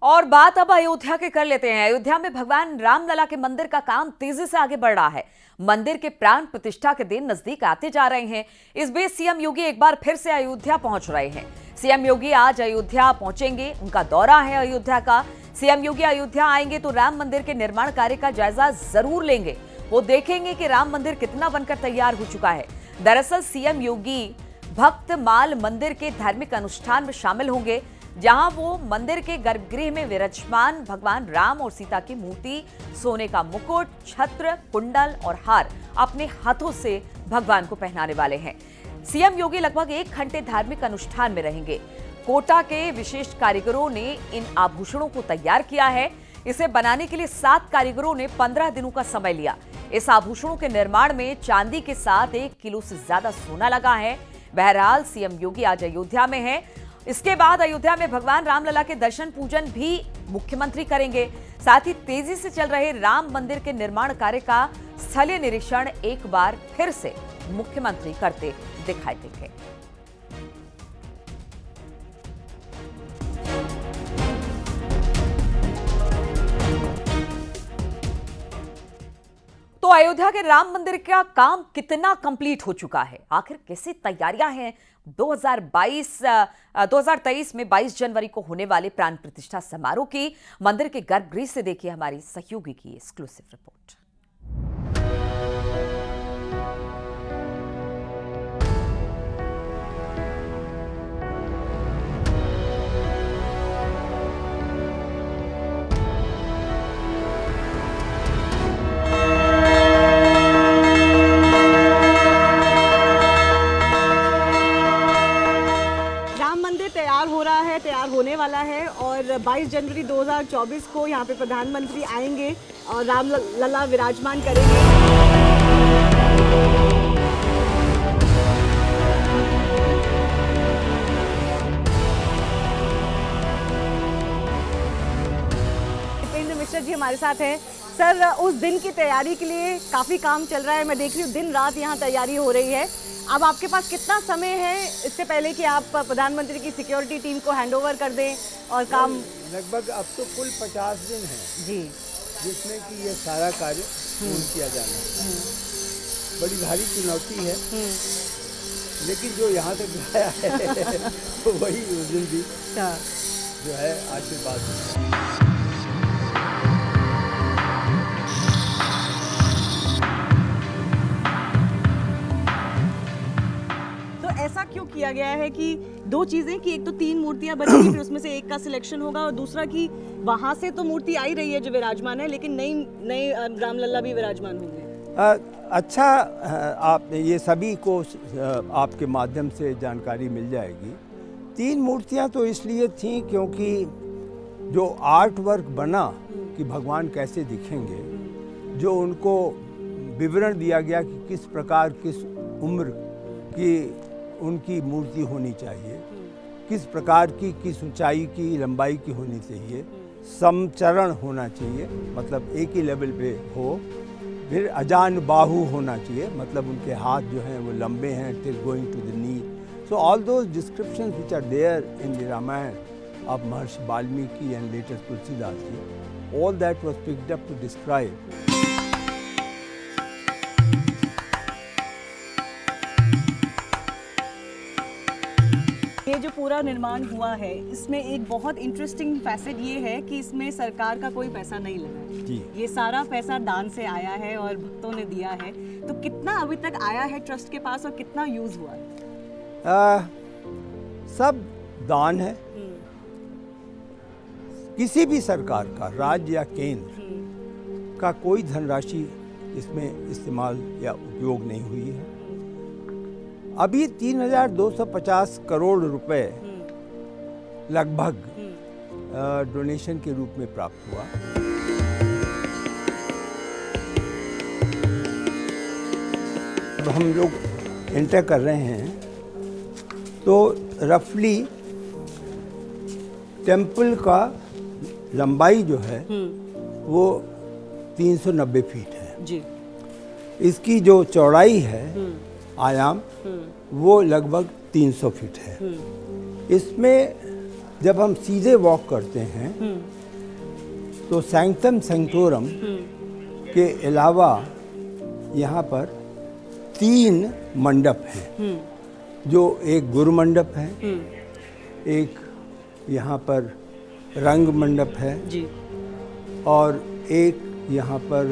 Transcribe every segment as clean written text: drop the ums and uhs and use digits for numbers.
और बात अब अयोध्या के कर लेते हैं। अयोध्या में भगवान रामलला के मंदिर का काम तेजी से आगे बढ़ रहा है। मंदिर के प्राण प्रतिष्ठा के दिन नजदीक आते जा रहे हैं। इस बीच सीएम योगी एक बार फिर से अयोध्या पहुंच रहे हैं। सीएम योगी आज अयोध्या पहुंचेंगे, उनका दौरा है अयोध्या का। सीएम योगी अयोध्या आएंगे तो राम मंदिर के निर्माण कार्य का जायजा जरूर लेंगे। वो देखेंगे कि राम मंदिर कितना बनकर तैयार हो चुका है। दरअसल सीएम योगी भक्त माल मंदिर के धार्मिक अनुष्ठान में शामिल होंगे, जहां वो मंदिर के गर्भगृह में विराजमान भगवान राम और सीता की मूर्ति, सोने का मुकुट, छत्र, कुंडल और हार अपने हाथों से भगवान को पहनाने वाले हैं। सीएम योगी लगभग 1 घंटे धार्मिक अनुष्ठान में रहेंगे। कोटा के विशेष कारीगरों ने इन आभूषणों को तैयार किया है। इसे बनाने के लिए 7 कारीगरों ने 15 दिनों का समय लिया। इस आभूषणों के निर्माण में चांदी के साथ 1 किलो से ज्यादा सोना लगा है। बहरहाल सीएम योगी आज अयोध्या में हैं। इसके बाद अयोध्या में भगवान रामलला के दर्शन पूजन भी मुख्यमंत्री करेंगे। साथ ही तेजी से चल रहे राम मंदिर के निर्माण कार्य का स्थलीय निरीक्षण एक बार फिर से मुख्यमंत्री करते दिखाई देंगे। तो अयोध्या के राम मंदिर का काम कितना कंप्लीट हो चुका है, आखिर कैसी तैयारियां हैं 2023 में 22 जनवरी को होने वाले प्राण प्रतिष्ठा समारोह की। मंदिर के गर्भगृह से देखिए हमारी सहयोगी की एक्सक्लूसिव रिपोर्ट। तैयार होने वाला है और 22 जनवरी 2024 को यहाँ पे प्रधानमंत्री आएंगे और रामलला विराजमान करेंगे। दीपेंद्र मिश्रा जी हमारे साथ हैं। सर, उस दिन की तैयारी के लिए काफ़ी काम चल रहा है। मैं देख रही हूँ दिन रात यहाँ तैयारी हो रही है। अब आपके पास कितना समय है इससे पहले कि आप प्रधानमंत्री की सिक्योरिटी टीम को हैंडओवर कर दें और काम? लगभग अब तो कुल 50 दिन हैं जी, जिसमें कि ये सारा कार्य पूर्ण किया जाना है। बड़ी भारी चुनौती है, लेकिन जो यहाँ तक आया है तो वही उस दिन भी जो है आशीर्वाद है। ऐसा क्यों किया गया है कि 2 चीजें, कि एक तो 3 मूर्तियां बनेगी, फिर उसमें से एक का सिलेक्शन होगा, और दूसरा कि वहां से तो मूर्ति आ ही रही है जो विराजमान है, लेकिन नई रामलला भी विराजमान होंगे। अच्छा, आप ये सभी को आपके माध्यम से जानकारी मिल जाएगी। 3 मूर्तियां तो इसलिए थीं क्योंकि जो आर्ट वर्क बना कि भगवान कैसे दिखेंगे, जो उनको विवरण दिया गया कि किस प्रकार किस उम्र की उनकी मूर्ति होनी चाहिए, किस प्रकार की, किस ऊंचाई की, लंबाई की होनी चाहिए, समचरण होना चाहिए, मतलब एक ही लेवल पे हो, फिर अजान बाहु होना चाहिए, मतलब उनके हाथ जो हैं वो लंबे हैं till going to the knee. So all those descriptions which are there in the Ramayana of Maharshi Valmiki and later Tulsidas ji, all that was picked up to describe. ये जो पूरा निर्माण हुआ है, इसमें एक बहुत इंटरेस्टिंग फैसेट ये है कि इसमें सरकार का कोई पैसा नहीं लगा है जी। ये सारा पैसा दान से आया है और भक्तों ने दिया है। तो कितना अभी तक आया है ट्रस्ट के पास और कितना यूज हुआ है? सब दान है। किसी भी सरकार का, राज्य या केंद्र का कोई धनराशि इसमें इस्तेमाल या उपयोग नहीं हुई है। अभी 3250 करोड़ रुपए लगभग डोनेशन के रूप में प्राप्त हुआ। अब हम लोग एंटर कर रहे हैं तो रफली टेम्पल का लंबाई जो है वो 390 फीट है जी। इसकी जो चौड़ाई है आयाम वो लगभग 300 फीट है। इसमें जब हम सीधे वॉक करते हैं तो सैंक्टम सैंक्टोरम के अलावा यहाँ पर 3 मंडप हैं, जो एक गुरु मंडप है, एक यहाँ पर रंग मंडप है जी, और एक यहाँ पर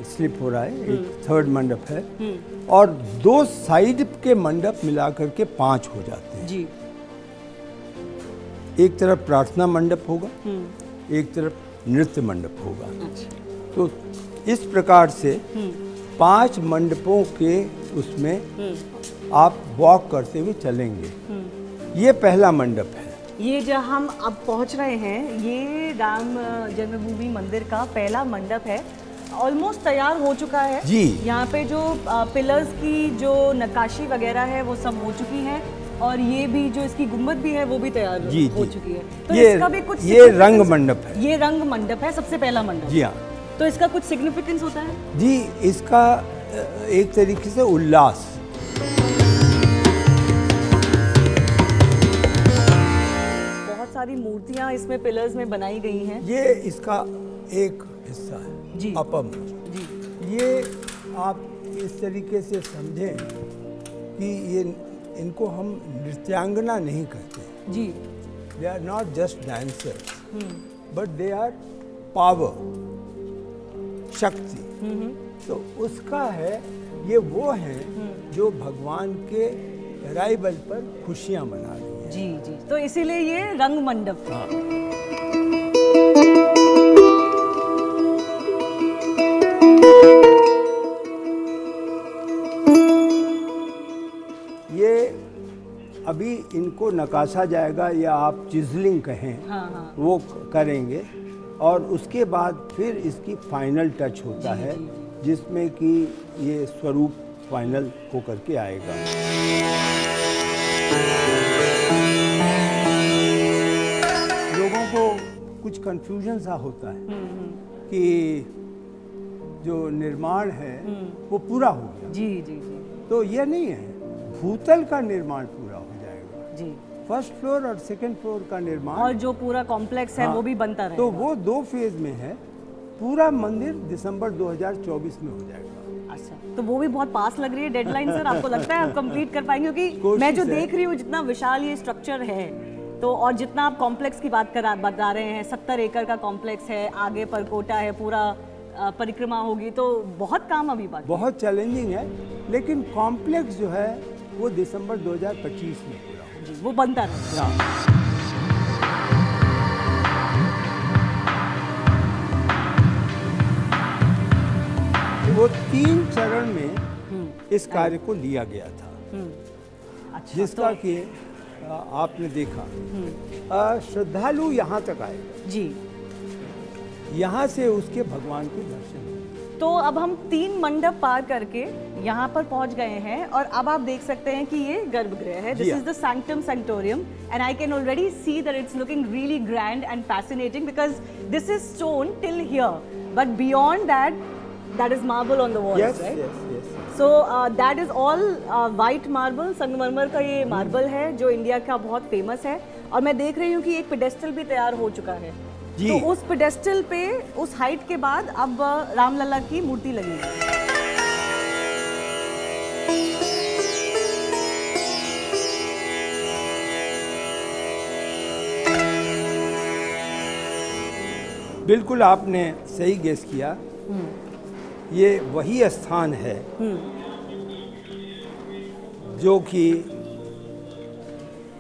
स्लिप हो रहा है, एक थर्ड मंडप है, और 2 साइड के मंडप मिलाकर के 5 हो जाते हैं। जी, एक तरफ प्रार्थना मंडप होगा, एक तरफ नृत्य मंडप होगा। अच्छा, तो इस प्रकार से 5 मंडपों के उसमें आप वॉक करते हुए चलेंगे। ये पहला मंडप है। ये जो हम अब पहुंच रहे हैं, ये राम जन्मभूमि मंदिर का पहला मंडप है। ऑलमोस्ट तैयार हो चुका है जी। यहाँ पे जो पिलर्स की जो नक्काशी वगैरह है वो सब हो चुकी है, और ये भी जो इसकी गुम्बद भी है वो भी तैयार जी, हो जी। चुकी है। तो ये इसका भी कुछ ये रंग मंडप है। ये रंग मंडप है, सबसे पहला मंडप। जी हाँ तो इसका कुछ सिग्निफिकेंस होता है? जी, इसका एक तरीके से उल्लास। बहुत सारी मूर्तियां इसमें पिलर्स में बनाई गई हैं। ये इसका एक हिस्सा है जी। अपम। जी, ये आप इस तरीके से समझें कि ये इनको हम नृत्यांगना नहीं कहते। जी, they are not just dancers, but they are power, Shakti. तो उसका है, ये वो हैं जो भगवान के अराइवल पर खुशियां मना रही हैं। जी, जी। तो इसीलिए ये रंग मंडप। हाँ। ये अभी इनको नकाशा जाएगा, या आप चिजलिंग कहें, हाँ, हाँ। वो करेंगे, और उसके बाद फिर इसकी फाइनल टच होता है, जिसमें कि ये स्वरूप फाइनल होकर के आएगा। लोगों को कुछ कंफ्यूजन सा होता है कि जो निर्माण है वो पूरा हो गया। जी, जी, जी, तो ये नहीं है, भूतल का निर्माण पूरा हो जाएगा। जी। फर्स्ट फ्लोर और सेकंड फ्लोर का निर्माण, और जो पूरा कॉम्प्लेक्स है हाँ, वो भी बनता रहेगा। तो वो 2 फेज में है। पूरा मंदिर दिसंबर 2024 में हो जाएगा। अच्छा, तो वो भी बहुत पास लग रही है डेडलाइन सर। आपको लगता है आप कंप्लीट कर पाएंगे? क्योंकि कोशिश मैं जो है। देख रही हूँ जितना विशाल ये स्ट्रक्चर है, तो और जितना आप कॉम्प्लेक्स की बता रहे हैं, 70 एकड़ का कॉम्प्लेक्स है, आगे परकोटा है, पूरा परिक्रमा होगी, तो बहुत काम अभी बाकी। बहुत चैलेंजिंग है, लेकिन कॉम्प्लेक्स जो है वो दिसंबर 2025 में पूरा होगा। जी, वो बनता रहेगा। हाँ। वो 3 चरण में इस कार्य को लिया गया था, अच्छा, जिसका तो, कि आपने देखा, श्रद्धालु यहाँ तक आए, जी। यहाँ से उसके भगवान के दर्शन हुए। तो अब हम 3 मंडप पार करके यहाँ पर पहुँच गए हैं, और अब आप देख सकते हैं कि ये गर्भगृह है। This is the sanctum sanctorium, and I can already see that it's looking really grand and fascinating, because this is stone till here, but beyond that is marble on the walls, Yes, right? yes, yes. So that is all white marble, संगमरमर का ये marble है जो India का बहुत famous है। और मैं देख रही हूँ कि एक पेडेस्टल भी तैयार हो चुका है। जी। तो उस पेडेस्टल पे, उस हाइट के बाद अब रामलला की मूर्ति लगेगी। बिल्कुल आपने सही गेस किया। ये वही स्थान है जो कि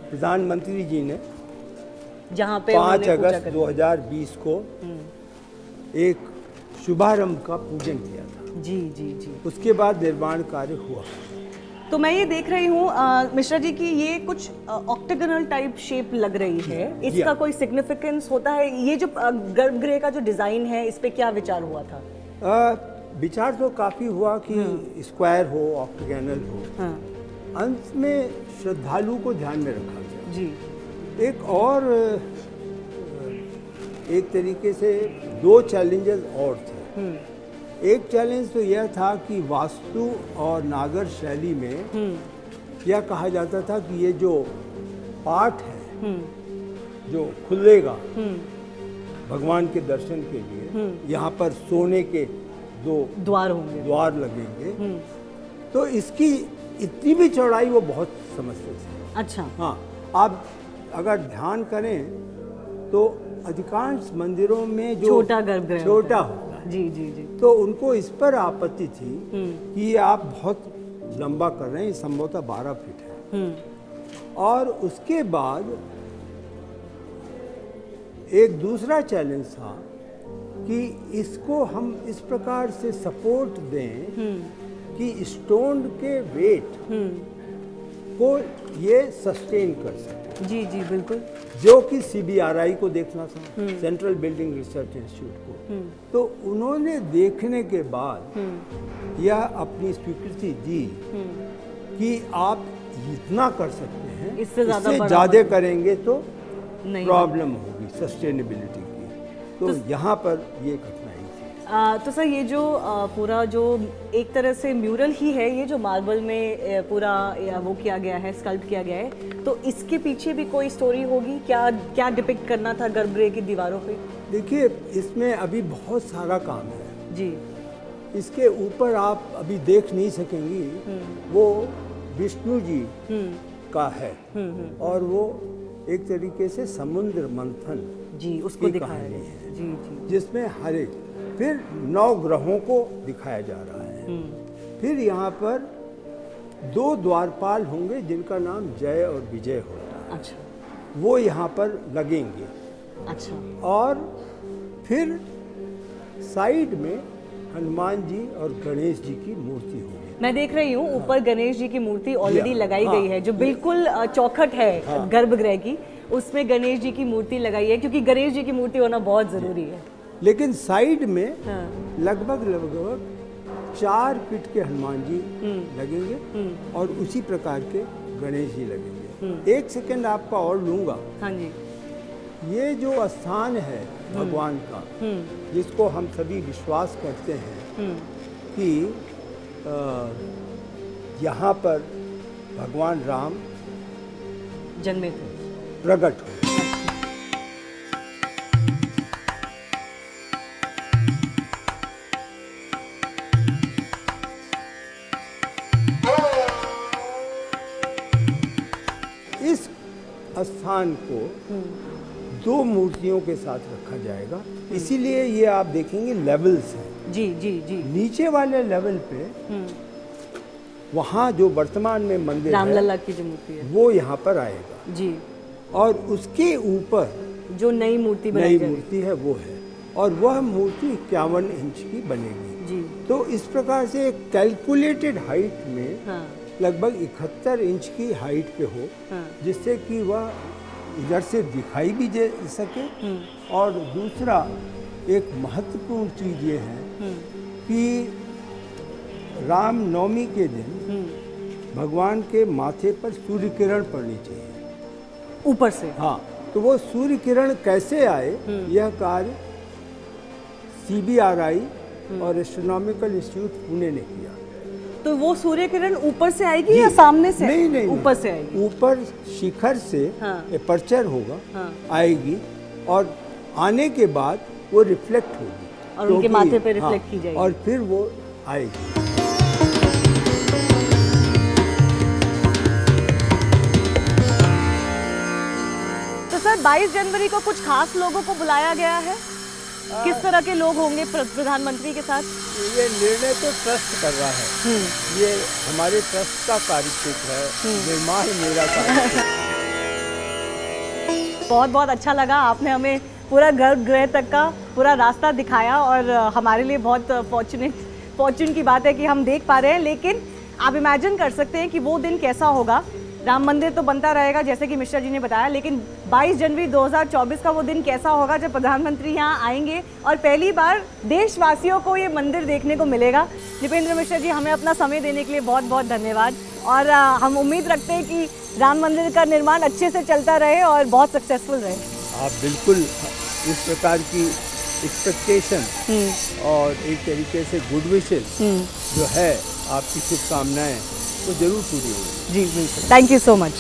प्रधानमंत्री जी ने जहाँ पे 5 अगस्त 2020 को एक शुभारंभ का पूजन किया था। जी, जी, जी। उसके बाद निर्माण कार्य हुआ। तो मैं ये देख रही हूँ मिश्रा जी की ये कुछ ऑक्टागोनल टाइप शेप लग रही है। इसका कोई सिग्निफिकेंस होता है? ये जो गर्भगृह का जो डिजाइन है, इस पे क्या विचार हुआ था? विचार तो काफी हुआ कि स्क्वायर हो, ऑक्टागोनल हो। हाँ। अंत में श्रद्धालु को ध्यान में रखा गया। जी। एक और एक तरीके से 2 चैलेंजेस और थे। एक चैलेंज तो यह था कि वास्तु और नागर शैली में यह कहा जाता था कि ये जो पार्ट है जो खुलेगा भगवान के दर्शन के लिए यहाँ पर सोने के 2 द्वार होंगे। द्वार लगेंगे। तो इसकी इतनी भी चौड़ाई वो बहुत समझते थे। अच्छा। हाँ, आप अगर ध्यान करें तो अधिकांश मंदिरों में जो छोटा गर्भगृह छोटा होता है, जी जी जी, तो उनको इस पर आपत्ति थी कि ये आप बहुत लंबा कर रहे हैं, संभवतः 12 फीट है। और उसके बाद एक दूसरा चैलेंज था कि इसको हम इस प्रकार से सपोर्ट दें कि स्टोन के वेट को ये सस्टेन कर सके। जी जी बिल्कुल। जो कि CBRI को देखना था, सेंट्रल बिल्डिंग रिसर्च इंस्टीट्यूट को। तो उन्होंने देखने के बाद यह अपनी स्वीकृति दी कि आप इतना कर सकते हैं, इससे ज़्यादा ज़्यादा करेंगे तो नहीं प्रॉब्लम होगी सस्टेनेबिलिटी की। तो यहाँ पर ये कठिनाई थी। तो सर ये जो पूरा जो एक तरह से म्यूरल ही है, ये जो मार्बल में पूरा वो किया गया है, स्कल्प्ट किया गया है, तो इसके पीछे भी कोई स्टोरी होगी क्या? क्या डिपिक्ट करना था गर्भगृह की दीवारों पे? देखिए, इसमें अभी बहुत सारा काम है जी। इसके ऊपर आप अभी देख नहीं सकेंगी, वो विष्णु जी का है और वो एक तरीके से समुद्र मंथन जी उसको की दिखाया कहानी है। है, जी जी। जिसमें हर एक फिर 9 ग्रहों को दिखाया जा रहा है। फिर यहाँ पर 2 द्वारपाल होंगे जिनका नाम जय और विजय होता है। अच्छा वो यहाँ पर लगेंगे। अच्छा। और फिर साइड में हनुमान जी और गणेश जी की मूर्ति होगी। मैं देख रही हूँ ऊपर गणेश जी की मूर्ति ऑलरेडी लगाई गई है, जो बिल्कुल चौखट है गर्भगृह की, उसमें गणेश जी की मूर्ति लगाई है, क्योंकि गणेश जी की मूर्ति होना बहुत जरूरी है। लेकिन साइड में लगभग 4 फीट के हनुमान जी लगेंगे और उसी प्रकार के गणेश जी लगेंगे। 1 सेकंड आपका और लूंगा। हाँ जी। ये जो स्थान है भगवान का, जिसको हम सभी विश्वास करते हैं कि यहाँ पर भगवान राम जन्मे थे, प्रकट हुए। इस स्थान को 2 मूर्तियों के साथ रखा जाएगा, इसीलिए ये आप देखेंगे लेवल्स हैं। जी जी जी। नीचे वाले लेवल पे वहाँ जो वर्तमान में मंदिर रामलला की जो मूर्ति है वो यहाँ पर आएगा जी, और उसके ऊपर जो नई मूर्ति नई बनाई जाएगी मूर्ति है वो है, और वह मूर्ति 51 इंच की बनेगी जी। तो इस प्रकार से एक कैलकुलेटेड हाइट में हाँ लगभग 71 इंच की हाइट पे हो, हाँ। जिससे कि वह इधर से दिखाई भी दे सके। और दूसरा एक महत्वपूर्ण चीज ये है कि राम नवमी के दिन भगवान के माथे पर सूर्य किरण पड़नी चाहिए ऊपर से। हाँ, तो वो सूर्य किरण कैसे आए, यह कार्य CBRI और एस्ट्रोनॉमिकल इंस्टीट्यूट पुणे ने किया। तो वो सूर्य किरण ऊपर से आएगी या सामने से? नहीं नहीं, ऊपर से आएगी। ऊपर शिखर से हाँ। एपर्चर होगा, हाँ। आएगी और आने के बाद वो रिफ्लेक्ट होगी और उनके क्योंकि- माथे पे रिफ्लेक्ट की जाएगी और फिर वो आएगी। तो सर 22 जनवरी को कुछ खास लोगों को बुलाया गया है, किस तरह के लोग होंगे प्रधानमंत्री के साथ? ये निर्णय तो ट्रस्ट कर रहा है, ये हमारे ट्रस्ट का कार्यक्षेत्र है, निर्माण मेरा कार्यक्षेत्र। बहुत बहुत अच्छा लगा, आपने हमें पूरा गर्भगृह तक का पूरा रास्ता दिखाया और हमारे लिए बहुत फॉर्चून की बात है कि हम देख पा रहे हैं। लेकिन आप इमेजिन कर सकते हैं कि वो दिन कैसा होगा। राम मंदिर तो बनता रहेगा जैसे कि मिश्रा जी ने बताया, लेकिन 22 जनवरी 2024 का वो दिन कैसा होगा जब प्रधानमंत्री यहाँ आएंगे और पहली बार देशवासियों को ये मंदिर देखने को मिलेगा। दीपेंद्र मिश्रा जी, हमें अपना समय देने के लिए बहुत बहुत धन्यवाद और हम उम्मीद रखते हैं कि राम मंदिर का निर्माण अच्छे से चलता रहे और बहुत सक्सेसफुल रहे। आप बिल्कुल इस प्रकार की एक्सपेक्टेशन और एक तरीके से गुड विशेस जो है, आपकी शुभकामनाएं वो जरूर पूरी होगी। जी बिल्कुल, थैंक यू सो मच।